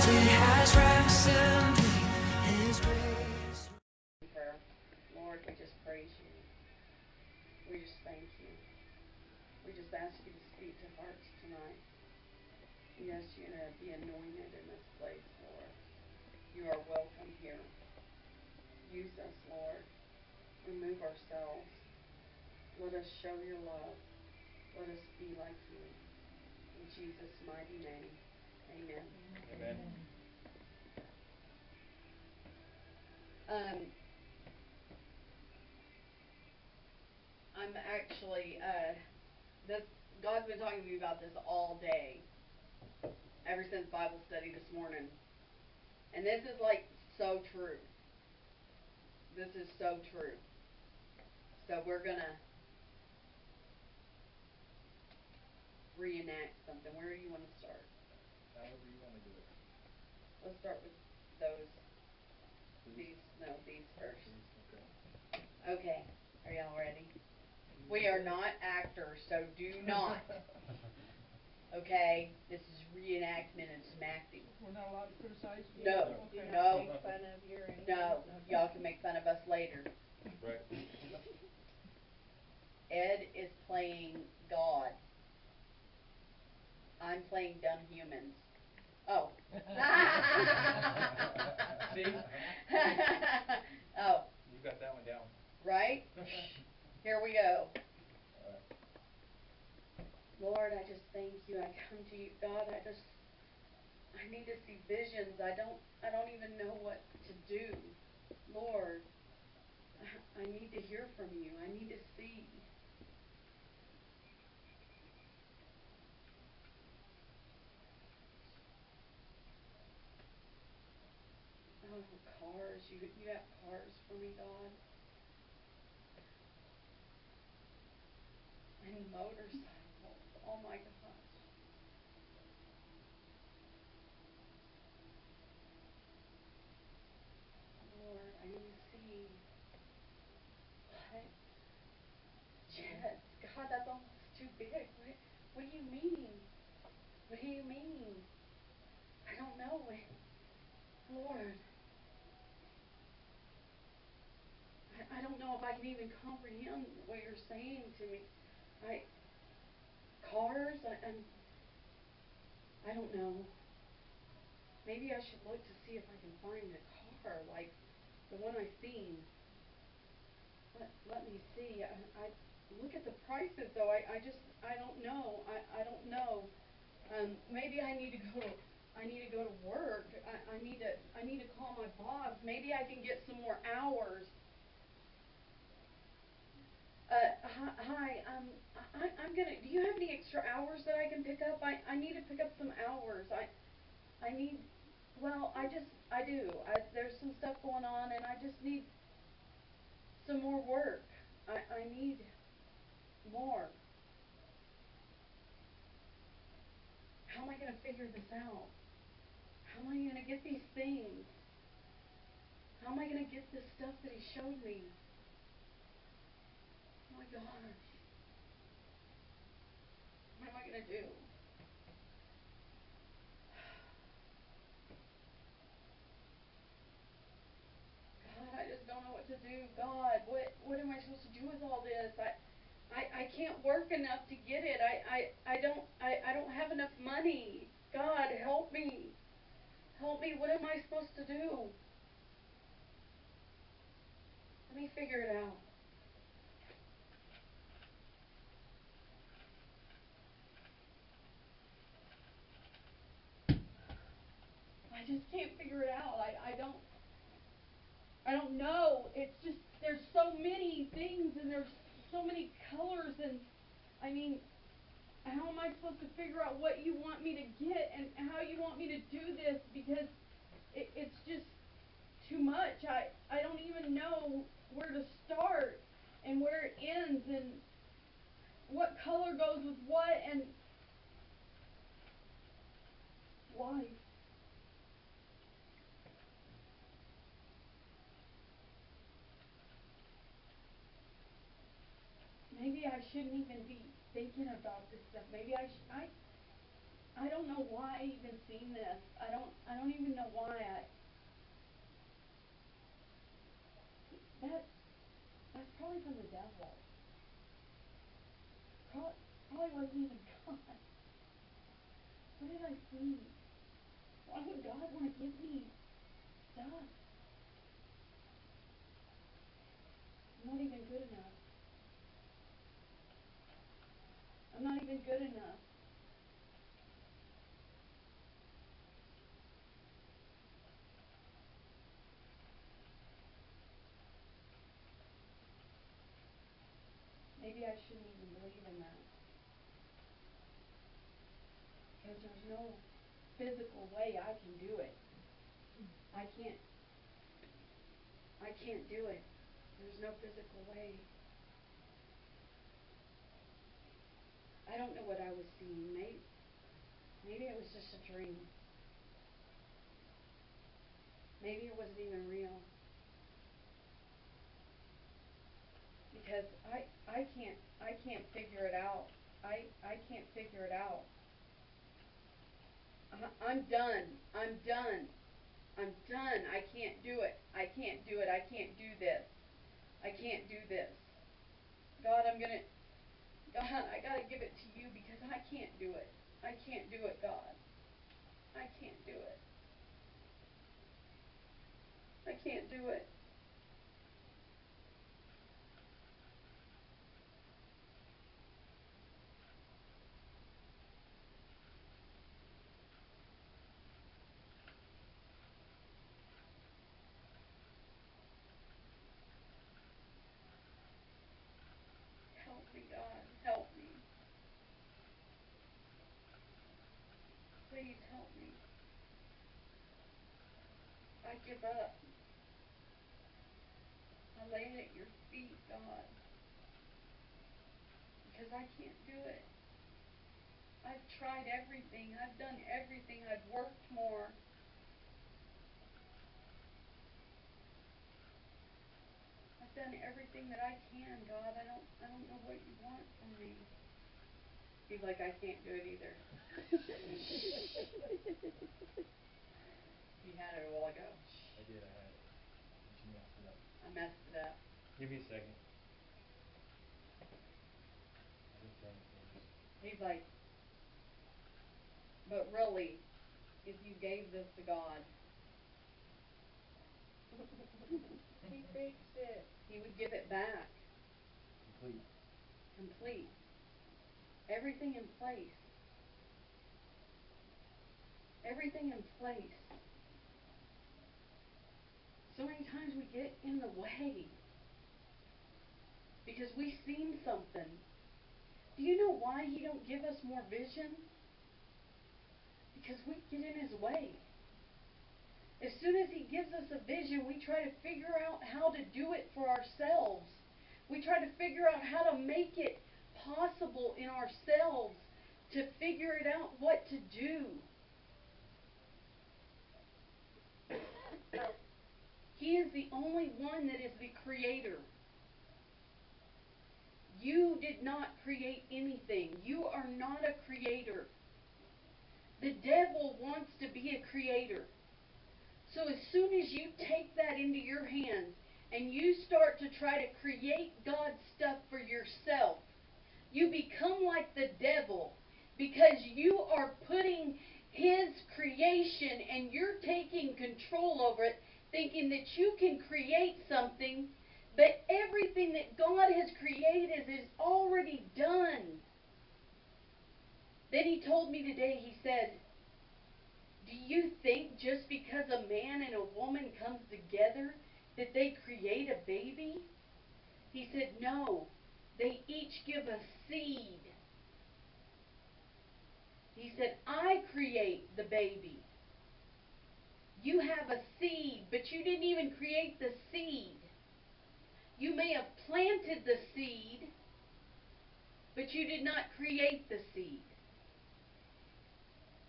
It has ransomed me, His grace. Prayer. Lord, we just praise you. We just thank you. We just ask you to speak to hearts tonight. We ask you to be anointed in this place, Lord. You are welcome here. Use us, Lord. Remove ourselves. Let us show your love. Let us be like you. In Jesus' mighty name, amen. Amen. I'm actually, God's been talking to me about this all day, ever since Bible study this morning. And this is like so true. This is so true. So we're going to reenact something. Where do you want to start? However you want to do it. Let's start with these first. Okay. Okay, are y'all ready? We are not actors, so do not. Okay, this is reenactment and some acting. We're not allowed to criticize you? No, Okay. no, Make fun of you or anything? no. Okay. Y'all can make fun of us later. Right. Ed is playing God. I'm playing dumb humans. Oh. See? Oh, You got that one down. right? Here we go. Alright. Lord, I just thank you. I come to you, God. I need to see visions. I don't even know what to do. Lord, I need to hear from you. I need to see. Oh, cars. You have cars for me, God. And motorcycles. Oh my gosh. Lord, I need to see. What? Jets. God, that's almost too big. What do you mean? What do you mean? I don't know. Lord. I don't know if I can even comprehend what you're saying to me. Cars, I don't know. Maybe I should look to see if I can find a car like the one I seen. Let me see. I look at the prices though. I don't know. I don't know. Maybe I need to go to work. I need to call my boss. Maybe I can get some more hours. Hi, I'm gonna, do you have any extra hours that I can pick up? I need to pick up some hours. I need, well, I do. There's some stuff going on and I just need some more work. I need more. How am I gonna figure this out? How am I gonna get these things? How am I gonna get this stuff that he showed me? Oh my gosh. What am I gonna do? God, I just don't know what to do. God, what am I supposed to do with all this? I can't work enough to get it. I don't have enough money. God, help me. Help me. What am I supposed to do? Let me figure it out. I just can't figure it out. I don't know. It's just, there's so many things and there's so many colors and, I mean, how am I supposed to figure out what you want me to get and how you want me to do this? Because it's just too much. I don't even know where to start and where it ends and what color goes with what and life. Maybe I shouldn't even be thinking about this stuff. Maybe I I don't know why I even seen this. I don't even know why that's probably from the devil. Probably wasn't even God. What did I see? Why would God want to give me stuff? I'm not even good enough. I'm not even good enough. Maybe I shouldn't even believe in that. Because there's no physical way I can do it. I can't do it. There's no physical way. I don't know what I was seeing. Maybe it was just a dream. Maybe it wasn't even real. Because I can't figure it out. I can't figure it out. I'm done. I'm done. I'm done. I can't do it. I can't do it. I can't do this. I can't do this. God, God, I gotta give it to you because I can't do it. I can't do it, God. I can't do it. I can't do it. Help me, God. Help me. Please help me. I give up. I lay it at your feet, God. Because I can't do it. I've tried everything. I've done everything. I've worked more. I've done everything that I can, God. I don't know what you want from me. He's like, I can't do it either. You had it a while ago. I did, I had it. But you messed it up. I messed it up. Give me a second. I've been praying for this. He's like, but really, if you gave this to God, he fixed it. He would give it back. Complete. Complete. Everything in place. Everything in place. So many times we get in the way because we've seen something. Do you know why he don't give us more vision? Because we get in his way. As soon as he gives us a vision, we try to figure out how to do it for ourselves. We try to figure out how to make it possible in ourselves to figure it out what to do. He is the only one that is the creator. You did not create anything. You are not a creator. The devil wants to be a creator. So as soon as you take that into your hands and you start to try to create God's stuff for yourself, you become like the devil because you are putting his creation and you're taking control over it, thinking that you can create something, but everything that God has created is already done. Then he told me today, he said, do you think just because a man and a woman comes together that they create a baby? He said, no. They each give a seed. He said, I create the baby. You have a seed, but you didn't even create the seed. You may have planted the seed, but you did not create the seed.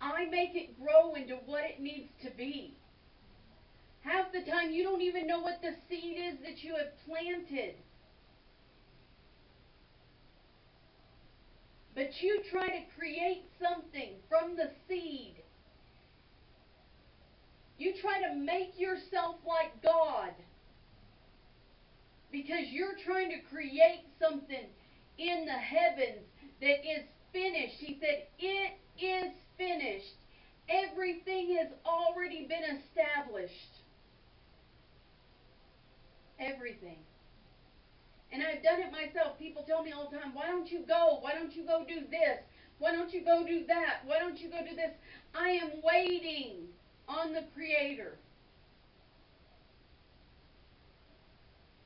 I make it grow into what it needs to be. Half the time you don't even know what the seed is that you have planted. But you try to create something from from the seed. You try to make yourself like God because you're trying to create something in the heavens that is finished. He said, it is finished. Everything has already been established. Everything. And I've done it myself. People tell me all the time, why don't you go? Why don't you go do this? Why don't you go do that? Why don't you go do this? I am waiting on the Creator.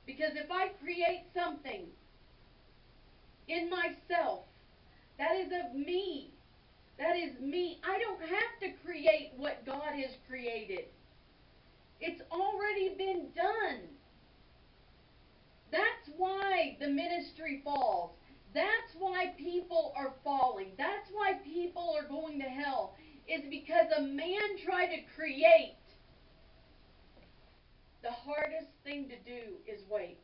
Because if I create something in myself, that is of me. That is me. I don't have to create what God has created. It's already been done. That's why the ministry falls. That's why people are falling. That's why people are going to hell. Is because a man tried to create. The hardest thing to do is wait.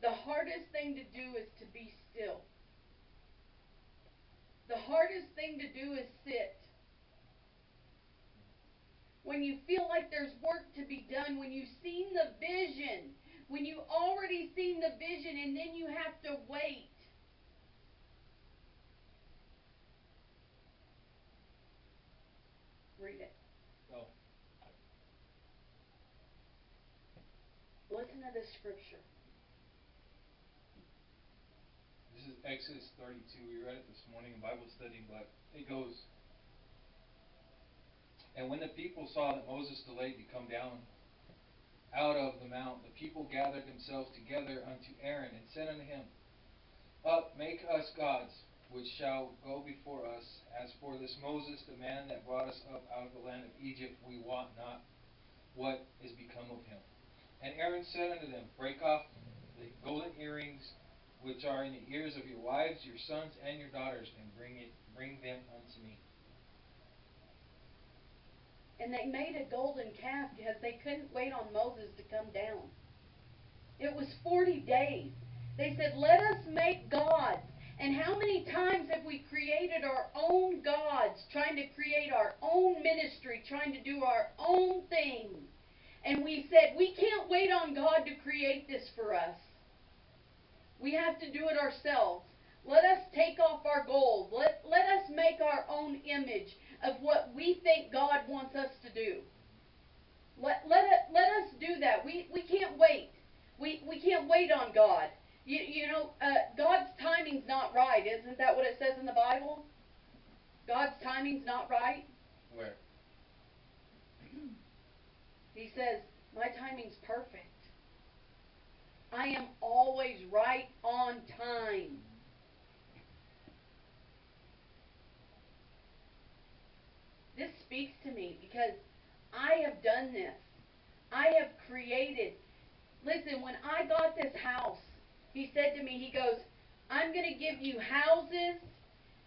The hardest thing to do is to be still. The hardest thing to do is sit. When you feel like there's work to be done, when you've seen the vision, when you've already seen the vision, and then you have to wait. Read it. Oh. Listen to this scripture. This is Exodus 32. We read it this morning in Bible study, but it goes, "And when the people saw that Moses delayed to come down out of the mount, the people gathered themselves together unto Aaron and said unto him, Up, make us gods, which shall go before us. As for this Moses, the man that brought us up out of the land of Egypt, we wot not what is become of him. And Aaron said unto them, Break off the golden earrings which are in the ears of your wives, your sons, and your daughters, and bring them unto me." And they made a golden calf because they couldn't wait on Moses to come down. It was 40 days. They said, let us make gods. And how many times have we created our own gods, trying to create our own ministry, trying to do our own thing? And we said, we can't wait on God to create this for us. We have to do it ourselves. Let us take off our gold. Let us make our own image of what we think God wants us to do. Let us do that. We can't wait. We can't wait on God. God's timing's not right. Isn't that what it says in the Bible? God's timing's not right. Where? He says, my timing's perfect. I am always right on time. This speaks to me because I have done this. I have created. Listen, when I got this house, he said to me, he goes, I'm going to give you houses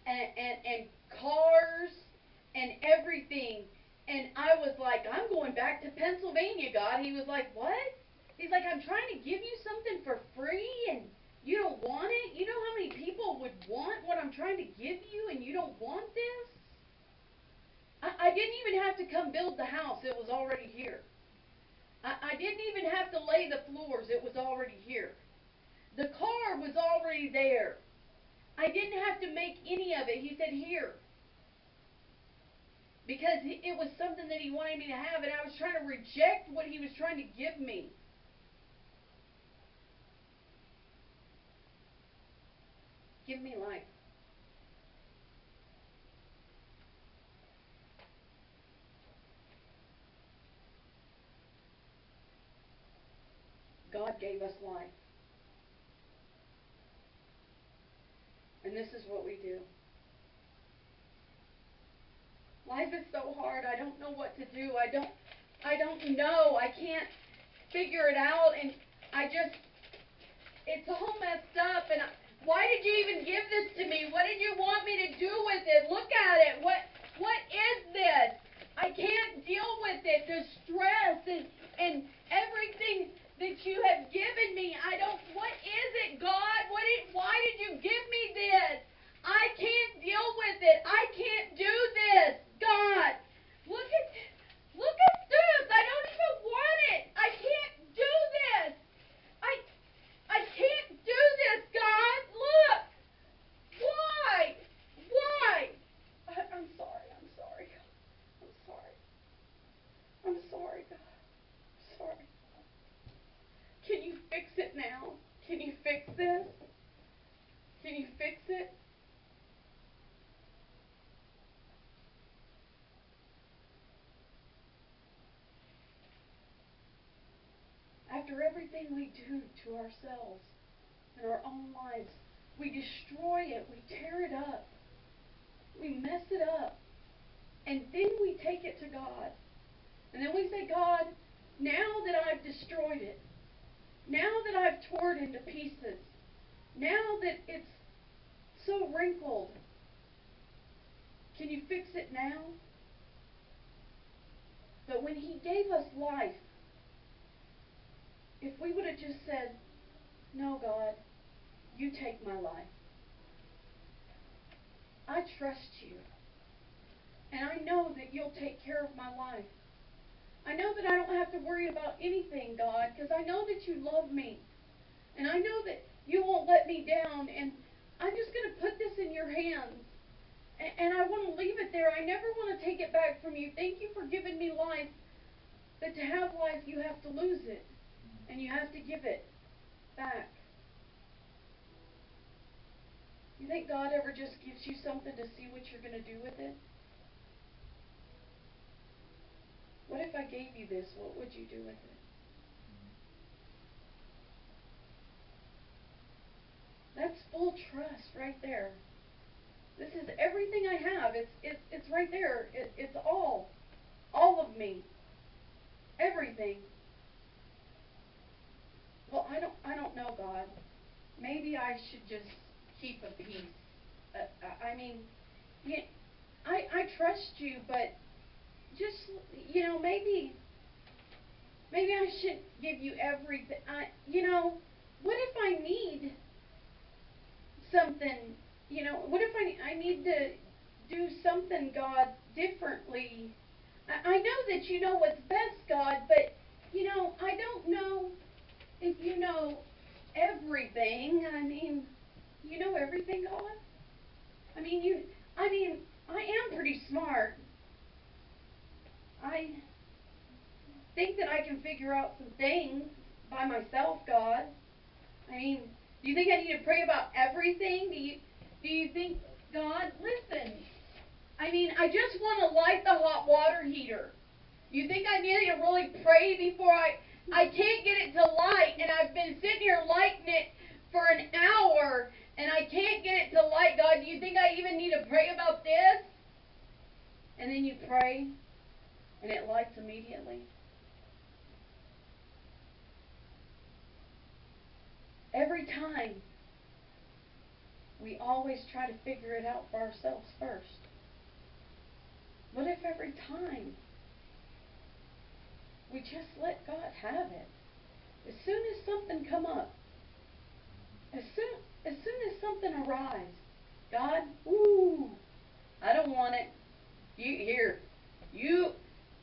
and cars and everything. And I was like, I'm going back to Pennsylvania, God. He was like, what? He's like, I'm trying to give you something for free and you don't want it? You know how many people would want what I'm trying to give you and you don't want this? I didn't even have to come build the house. It was already here. I didn't even have to lay the floors. It was already here. The car was already there. I didn't have to make any of it. He said, here. Because it was something that he wanted me to have, and I was trying to reject what he was trying to give me. Give me life. God gave us life. And this is what we do. Life is so hard. I don't know what to do. I don't know. I can't figure it out. And it's all messed up. And why did you even give this to me? What did you want me to do with it? Look at it. What is this? I can't deal with it. The stress and everything that you have given me. What is it, God? Why did you give me this? I can't deal after everything we do to ourselves in our own lives, we destroy it, we tear it up, we mess it up, and then we take it to God. And then we say, God, now that I've destroyed it, now that I've torn it into pieces, now that it's so wrinkled, can you fix it now? But when He gave us life, if we would have just said, no, God, you take my life. I trust you. And I know that you'll take care of my life. I know that I don't have to worry about anything, God, because I know that you love me. And I know that you won't let me down. And I'm just going to put this in your hands. And I want to leave it there. I never want to take it back from you. Thank you for giving me life. But to have life, you have to lose it. And you have to give it back. You think God ever just gives you something to see what you're going to do with it? What if I gave you this? What would you do with it? That's full trust right there. This is everything I have. It's right there. It's all of me, everything. Well, I don't know, God. Maybe I should just keep a peace. I mean, I trust you, but just, maybe I shouldn't give you everything. What if I need something? What if I need to do something, God, differently? I know that you know what's best, God, but, I don't know if you know everything. I mean, you know everything, God? I am pretty smart. I think that I can figure out some things by myself, God. I mean, do you think I need to pray about everything? Do you think, God, listen, I just want to light the hot water heater. You think I need to really pray before I can't get it to light, and I've been sitting here lighting it for an hour, and I can't get it to light, God. Do you think I even need to pray about this? And then you pray, and it lights immediately. Every time, we always try to figure it out for ourselves first. What if every time we just let God have it? As soon as something come up, as soon as something arrives, God, I don't want it.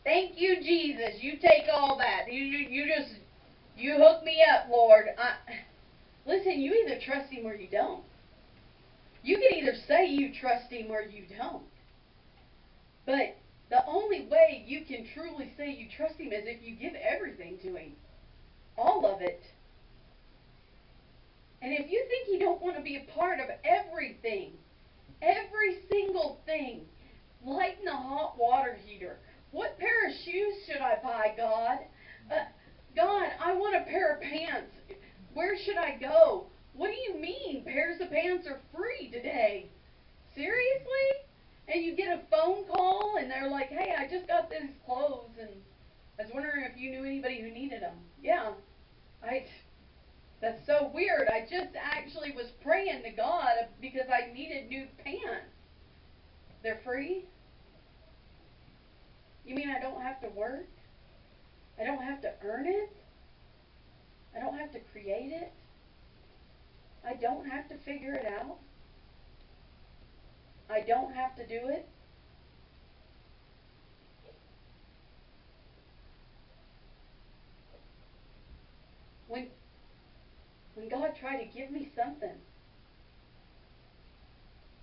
Thank you, Jesus. You take all that. You hook me up, Lord. Listen, you either trust Him or you don't. You can either say you trust Him or you don't. But the only way you can truly say you trust Him is if you give everything to Him. All of it. And if you think He don't want to be a part of everything, every single thing, lighting the hot water heater, what pair of shoes should I buy, God? God, I want a pair of pants. Where should I go? What do you mean pairs of pants are free today? Seriously? And you get a phone call and they're like, hey, I just got these clothes and I was wondering if you knew anybody who needed them. Yeah. That's so weird. I just actually was praying to God because I needed new pants. They're free? You mean I don't have to work? I don't have to earn it? I don't have to create it? I don't have to figure it out? I don't have to do it? When God tried to give me something,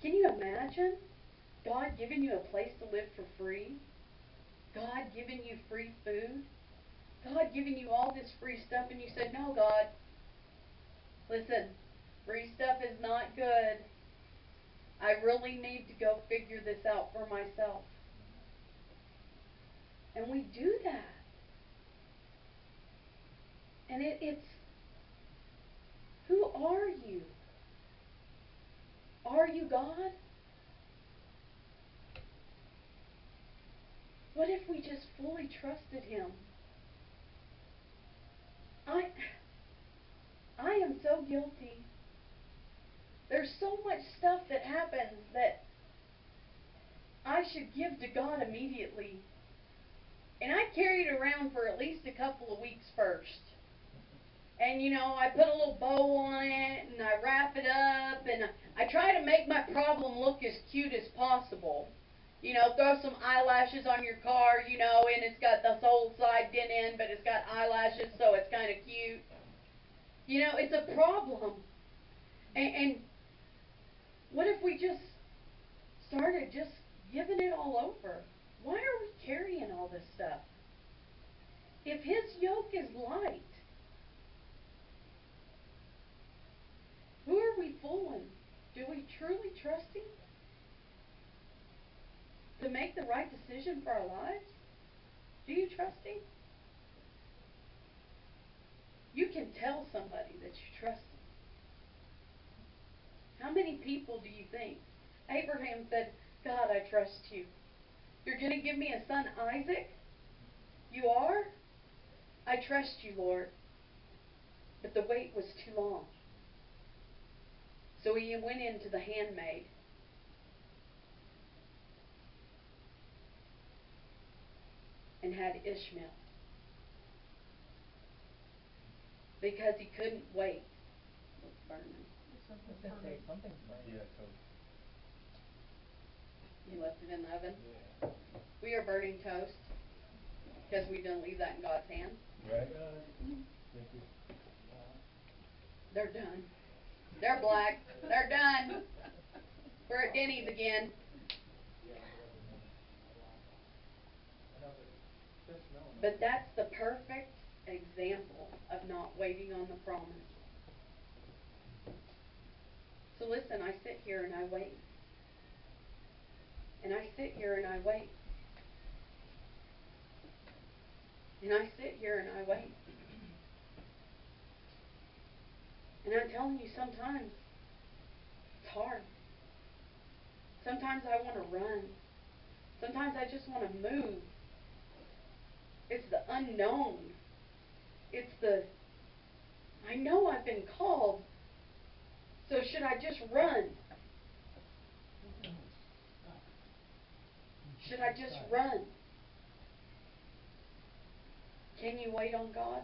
can you imagine God giving you a place to live for free? God giving you free food? God giving you all this free stuff, and you said, no, God, listen, free stuff is not good. I really need to go figure this out for myself. And we do that. And it's, who are you? Are you God? What if we just fully trusted Him? I am so guilty. There's so much stuff that happens that I should give to God immediately. And I carry it around for at least a couple of weeks first. And I put a little bow on it and I wrap it up and I try to make my problem look as cute as possible. Throw some eyelashes on your car, and it's got the whole side dent in, but it's got eyelashes, so it's kind of cute. It's a problem. And what if we just started just giving it all over? Why are we carrying all this stuff? If His yoke is light, who are we fooling? Do we truly trust Him to make the right decision for our lives? Do you trust Him? You can tell somebody that you trust Him. How many people do you think? Abraham said, God, I trust you. You're going to give me a son, Isaac? You are? I trust you, Lord. But the wait was too long. So he went into the handmaid. And had Ishmael. Because he couldn't wait. What's burning? Something's burning. Yeah, toast. You left it in the oven? Yeah. We are burning toast. Because we didn't leave that in God's hand. Right? Thank you. They're done. They're black. They're done. We're at Denny's again. But that's the perfect example of not waiting on the promise. So listen, I sit here and I wait. And I sit here and I wait. And I sit here and I wait. And I'm telling you, sometimes it's hard. Sometimes I want to run. Sometimes I just want to move. It's the unknown. It's the, I know I've been called, so should I just run? Should I just run? Can you wait on God?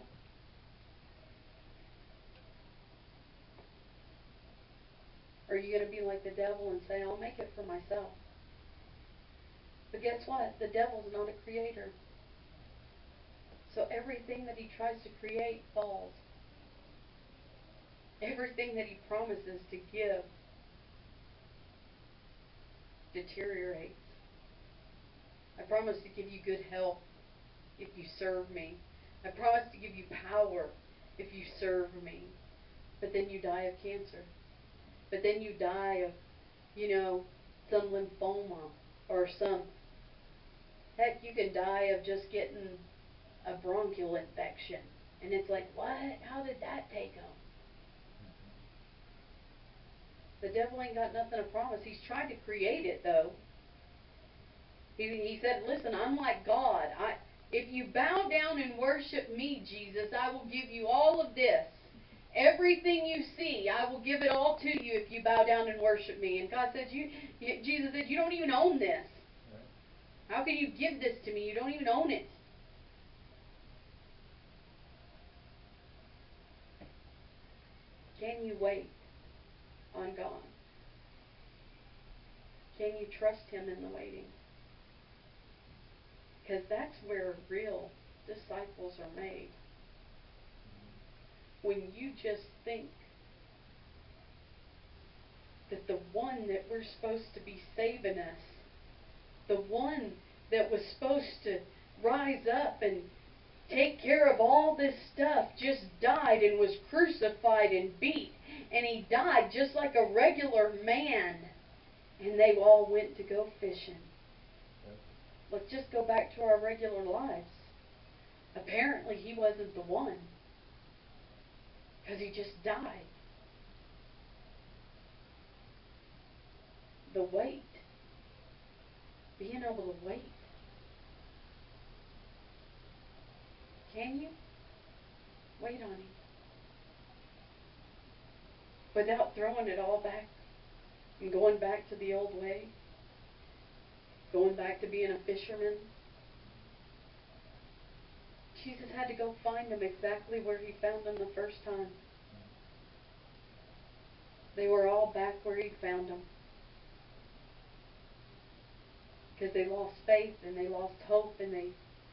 Or are you going to be like the devil and say, I'll make it for myself? But guess what? The devil's not a creator. So everything that he tries to create falls. Everything that he promises to give deteriorates. I promise to give you good health if you serve me. I promise to give you power if you serve me. But then you die of cancer. But then you die of, some lymphoma or some, heck, you can die of just getting a bronchial infection. And it's like, what? How did that take them? The devil ain't got nothing to promise. He's tried to create it, though. He said, listen, I'm like God. If you bow down and worship me, Jesus, I will give you all of this. Everything you see, I will give it all to you if you bow down and worship me. And God said, Jesus said, you don't even own this. Right. How can you give this to me? You don't even own it. Can you wait on God? Can you trust Him in the waiting? Because that's where real disciples are made. When you just think that the one that we're supposed to be saving us, the one that was supposed to rise up and take care of all this stuff, just died and was crucified and beat. And he died just like a regular man. And they all went to go fishing. Let's just go back to our regular lives. Apparently he wasn't the one. because he just died. The weight. Being able to wait. Can you? Wait on him. Without throwing it all back and going back to the old way. Going back to being a fisherman. Jesus had to go find them exactly where he found them the first time. They were all back where he found them. Because they lost faith and they lost hope and they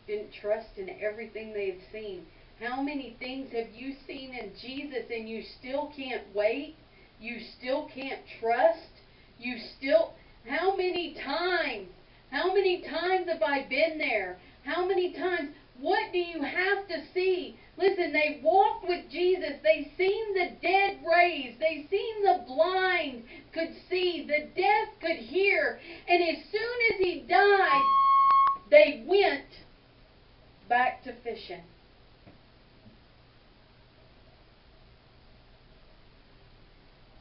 didn't trust in everything they had seen. How many things have you seen in Jesus and you still can't wait? You still can't trust? You still... How many times? How many times have I been there? How many times? What do you have to see? Listen, they walked with Jesus. They seen the dead raised. They seen the blind could see. The deaf could hear. And as soon as he died, they went back to fishing.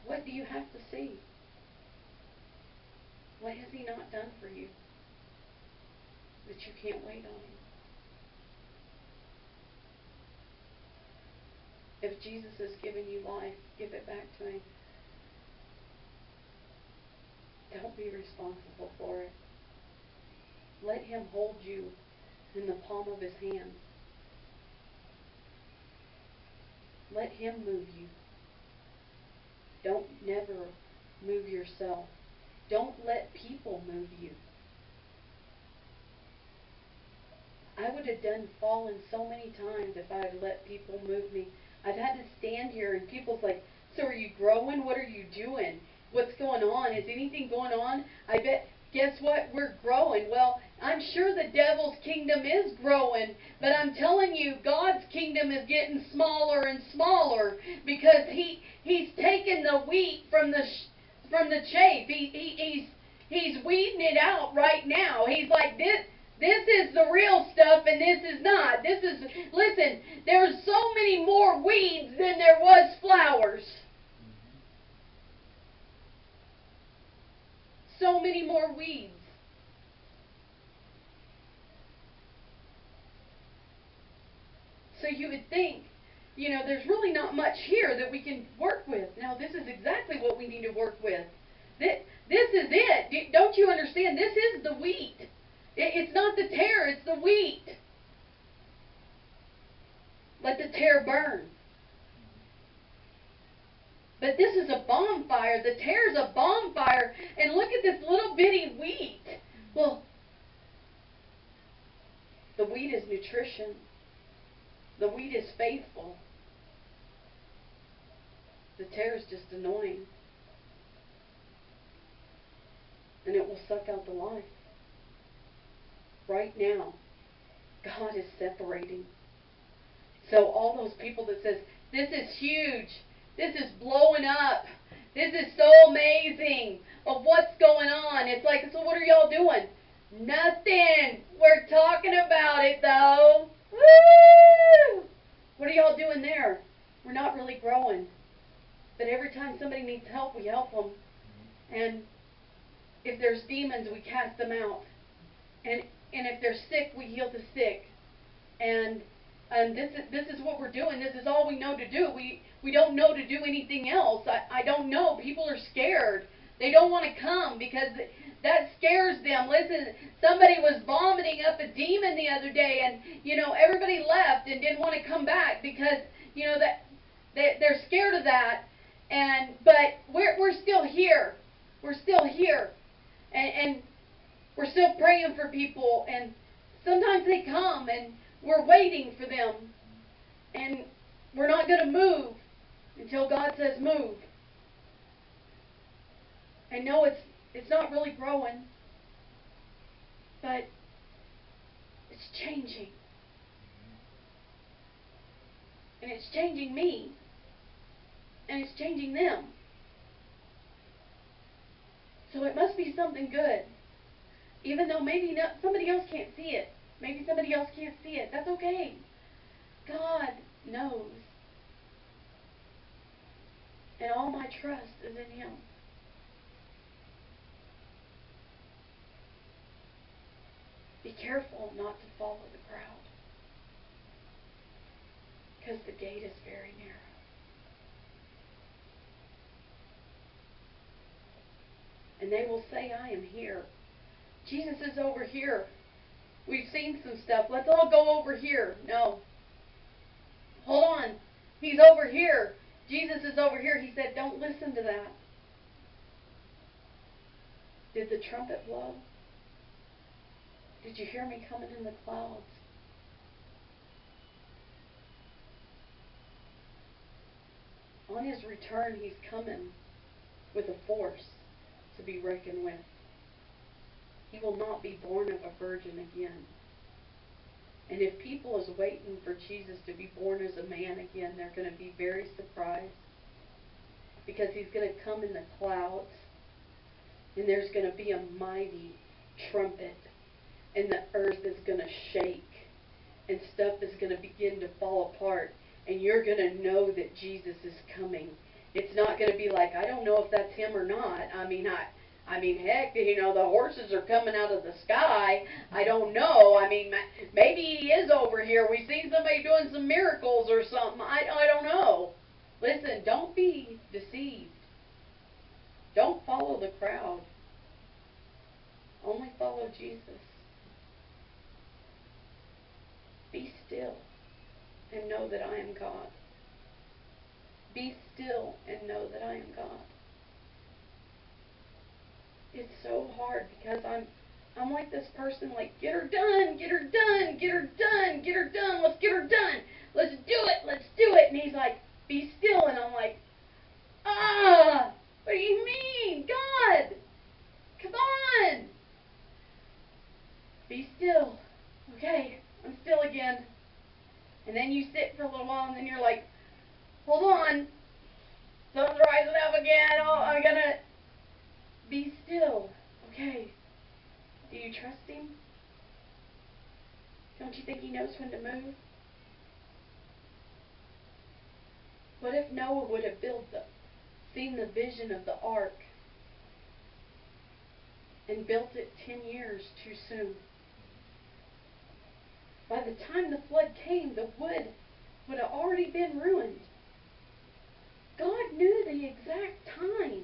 What do you have to see? What has he not done for you that you can't wait on him? If Jesus has given you life, give it back to him. Don't be responsible for it. Let him hold you in the palm of his hand. Let him move you. Don't never move yourself. Don't let people move you. I would have fallen so many times if I had let people move me. I've had to stand here and people's like, so are you growing? What are you doing? What's going on? Is anything going on? I bet, guess what? We're growing. Well, I'm sure the devil's kingdom is growing, but I'm telling you, God's kingdom is getting smaller and smaller because he's taking the wheat from the chaff. He's weeding it out right now. He's like, this is the real stuff and this is not. Listen, there's so many more weeds than there was flowers. So many more weeds. So you would think, there's really not much here that we can work with. Now, this is exactly what we need to work with. This is it. Don't you understand? This is the wheat. It's not the tare, it's the wheat. Let the tare burn. But this is a bonfire. The tare's a bonfire. And look at this little bitty wheat. Well, the wheat is nutrition. The wheat is faithful. The tare is just annoying. And it will suck out the life. Right now, God is separating. So all those people that says, this is huge. This is blowing up. This is so amazing of what's going on. It's like, so what are y'all doing? Nothing. We're talking about it though. Woo! What are y'all doing there? We're not really growing. But every time somebody needs help, we help them. And if there's demons, we cast them out. And if they're sick, we heal the sick. And this is what we're doing. This is all we know to do. We don't know to do anything else. I don't know. People are scared. They don't want to come because that scares them. Listen, somebody was vomiting up a demon the other day, and everybody left and didn't want to come back because that they're scared of that. But we're still here. We're still here, and we're still praying for people. And sometimes they come, and we're waiting for them, and we're not going to move until God says move. I know it's not really growing, but it's changing. And it's changing me. And it's changing them. So it must be something good. Even though maybe somebody else can't see it. Maybe somebody else can't see it. That's okay. God knows. And all my trust is in Him. Be careful not to follow the crowd. Because the gate is very narrow. And they will say, I am here. Jesus is over here. We've seen some stuff. Let's all go over here. No. Hold on. He's over here. Jesus is over here. He said, don't listen to that. Did the trumpet blow? Did you hear me coming in the clouds? On His return, He's coming with a force to be reckoned with. He will not be born of a virgin again. And if people is waiting for Jesus to be born as a man again, they're going to be very surprised. Because He's going to come in the clouds. And there's going to be a mighty trumpet. And the earth is going to shake. And stuff is going to begin to fall apart. And you're going to know that Jesus is coming. It's not going to be like, I don't know if that's Him or not. I mean, heck, the horses are coming out of the sky. I don't know. I mean, maybe He is over here. We've seen somebody doing some miracles or something. I don't know. Listen, don't be deceived. Don't follow the crowd. Only follow Jesus. Be still and know that I am God. Be still and know that I am God. It's so hard because I'm like this person, like, get her done, get her done, get her done, get her done, let's get her done, let's do it, let's do it. And He's like, be still, and I'm like, what do you mean, God? Come on. Be still. Okay, I'm still again. And then you sit for a little while, and then you're like, hold on, sun's rising up again. Oh, I'm gonna be still. Okay. Do you trust Him? Don't you think He knows when to move? What if Noah would have seen the vision of the ark and built it 10 years too soon? By the time the flood came, the wood would have already been ruined. God knew the exact time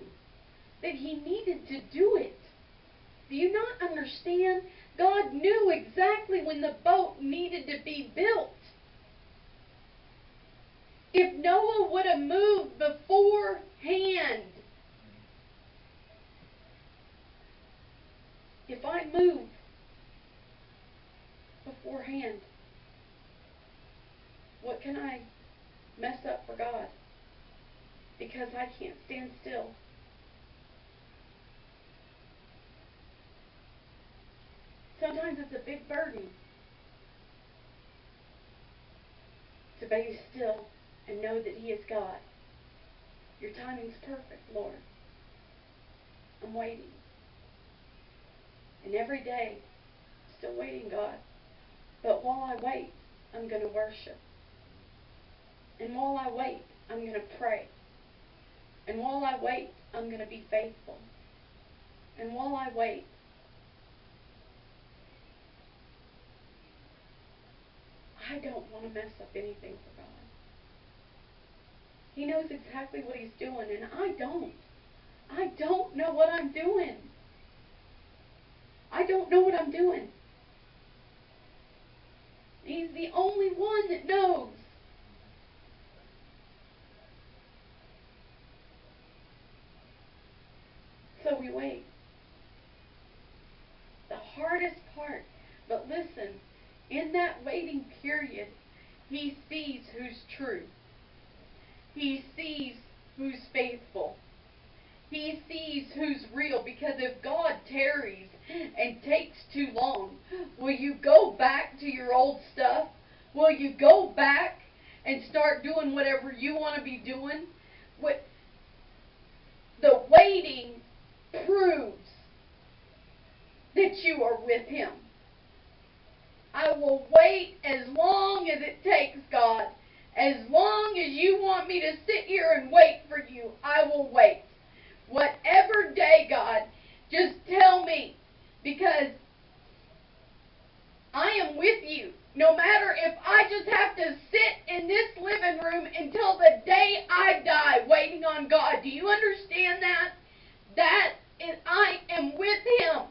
that He needed to do it. Do you not understand? God knew exactly when the boat needed to be built. If Noah would have moved beforehand, if I move beforehand, what can I mess up for God? Because I can't stand still. Sometimes it's a big burden to be still and know that He is God. Your timing's perfect, Lord. I'm waiting. And every day, still waiting, God. But while I wait, I'm going to worship. And while I wait, I'm going to pray. And while I wait, I'm going to be faithful. And while I wait, I don't want to mess up anything for God. He knows exactly what He's doing, and I don't. I don't know what I'm doing. I don't know what I'm doing. He's the only one that knows. So we wait. The hardest part, but listen, in that waiting period, He sees who's true. He sees who's faithful. He sees who's real, because if God tarries and takes too long, will you go back to your old stuff? Will you go back and start doing whatever you want to be doing? The waiting proves that you are with Him. I will wait as long as it takes, God, As long as you want me to sit here and wait for you, I will wait. Whatever day, God, just tell me. Because I am with you. No matter if I just have to sit in this living room until the day I die waiting on God. Do you understand that? That is, I am with Him.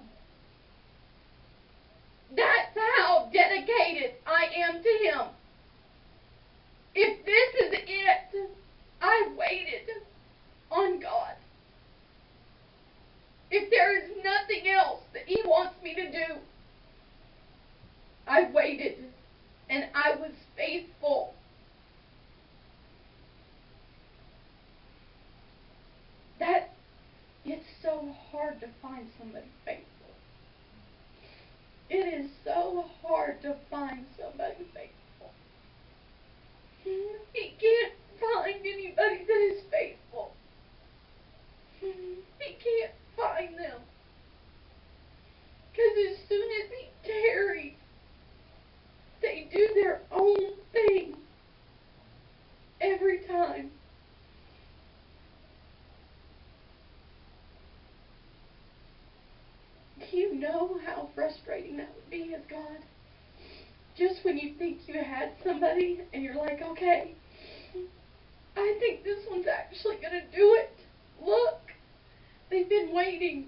That's how dedicated I am to Him. If this is it, I waited on God. If there is nothing else that He wants me to do, I waited and I was faithful. That it's so hard to find somebody faithful. It is so hard to find somebody faithful. He can't find anybody that is faithful. He can't find them. Because as soon as He tarries, they do their own thing. Every time. Do you know how frustrating that would be as God? Just when you think you had somebody and you're like, okay, I think this one's actually going to do it. Look, they've been waiting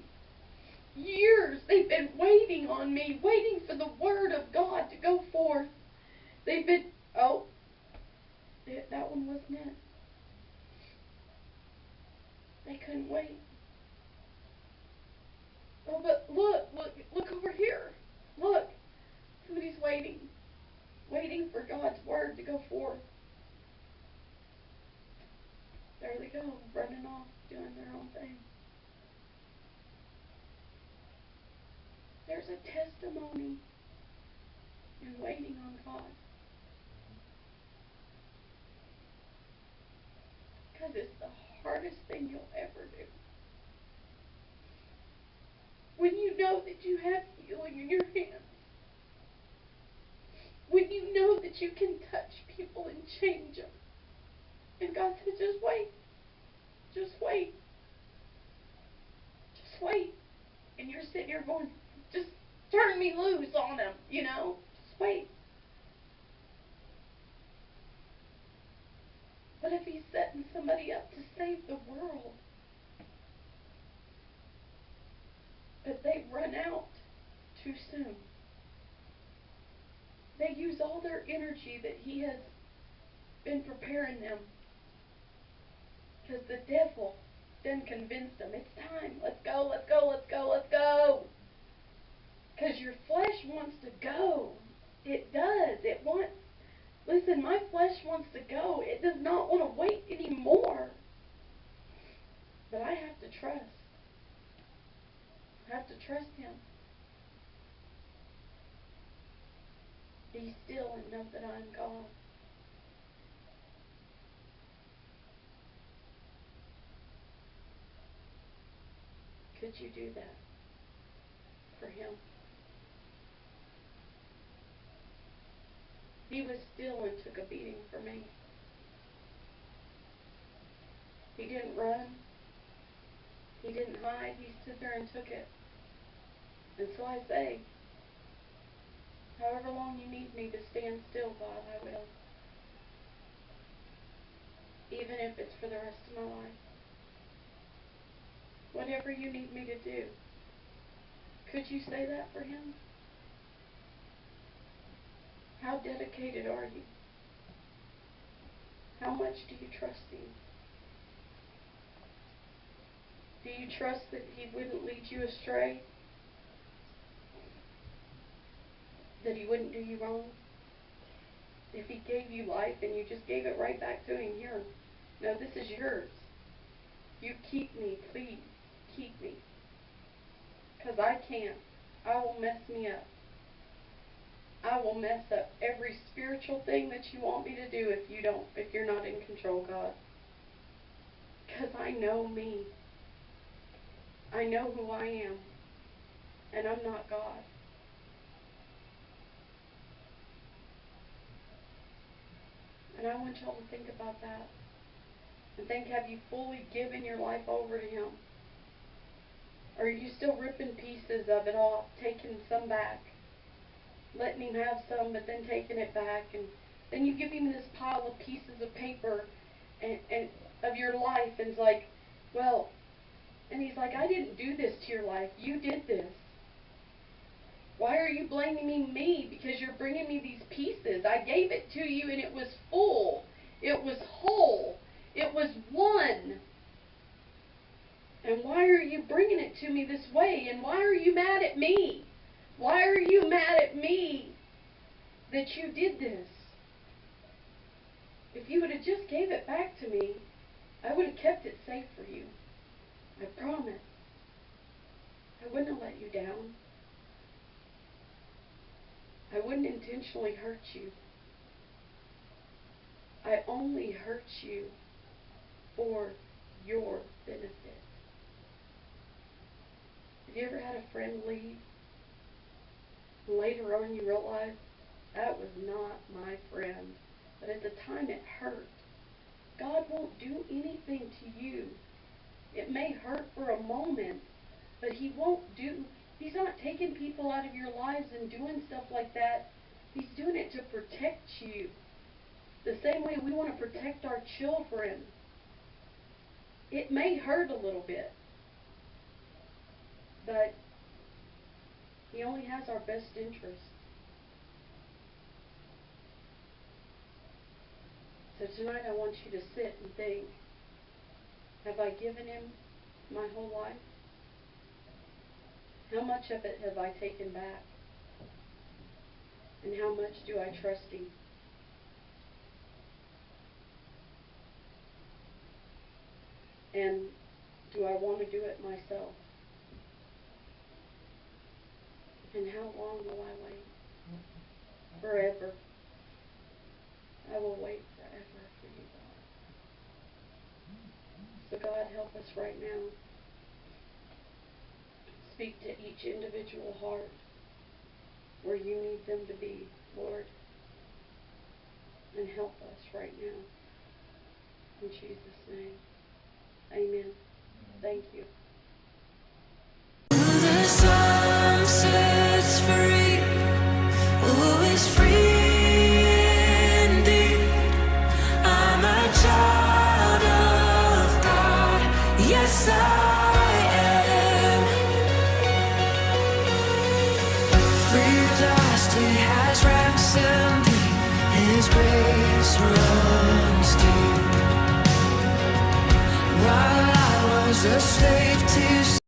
years. They've been waiting on me, waiting for the word of God to go forth. They've been, that one wasn't it. They couldn't wait. Oh, but look over here. Look, somebody's waiting for God's word to go forth. There they go, running off, doing their own thing. There's a testimony in waiting on God. Because it's the hardest thing you'll ever do. When you know that you have healing in your hands. When you know that you can touch people and change them. And God says, just wait. Just wait. Just wait. And you're sitting here going, just turn me loose on them, you know. Just wait. But if He's setting somebody up to save the world, but they run out too soon. They use all their energy that He has been preparing them. Because the devil then convinced them, it's time, let's go, let's go, let's go, let's go. Because your flesh wants to go. It does. It wants, listen, my flesh wants to go. It does not want to wait anymore. But I have to trust. I have to trust Him. Be still and know that I am God. Could you do that for Him? He was still and took a beating for me. He didn't run. He didn't hide. He stood there and took it. And so I say, however long you need me to stand still, God, I will. Even if it's for the rest of my life. Whatever you need me to do. Could you say that for Him? How dedicated are you? How much do you trust Him? Do you trust that He wouldn't lead you astray? That He wouldn't do you wrong? If He gave you life and you just gave it right back to Him, here, no, this is yours. You keep me, please. Keep me. Because I can't. I will mess me up. I will mess up every spiritual thing that you want me to do if you're not in control, God. Because I know me. I know who I am. And I'm not God. And And I want y'all to think about that. And think, have you fully given your life over to Him? Or are you still ripping pieces of it off, taking some back? Letting Him have some, but then taking it back. And then you give Him this pile of pieces of paper and of your life, and it's like, well, and He's like, I didn't do this to your life. You did this. Why are you blaming me? Because you're bringing me these pieces. I gave it to you and it was full. It was whole. It was one. And why are you bringing it to me this way? And why are you mad at me? Why are you mad at me that you did this? If you would have just gave it back to me, I would have kept it safe for you. I promise. I wouldn't have let you down. I wouldn't intentionally hurt you. I only hurt you for your benefit. Have you ever had a friend leave, and later on you realize that was not my friend, but at the time it hurt? God won't do anything to you. It may hurt for a moment, but He won't do. He's not taking people out of your lives and doing stuff like that. He's doing it to protect you. The same way we want to protect our children. It may hurt a little bit, but He only has our best interest. So tonight I want you to sit and think, have I given Him my whole life? How much of it have I taken back? And how much do I trust Him? And do I want to do it myself? And how long will I wait? Forever. I will wait forever for you, God. So God, help us right now. Speak to each individual heart where you need them to be, Lord. And help us right now. In Jesus' name. Amen. Thank you. The sun sets free. Who is free indeed? I'm a child of God. Yes, I am. Free at last, He has ransomed me. His grace runs deep. While I was a slave to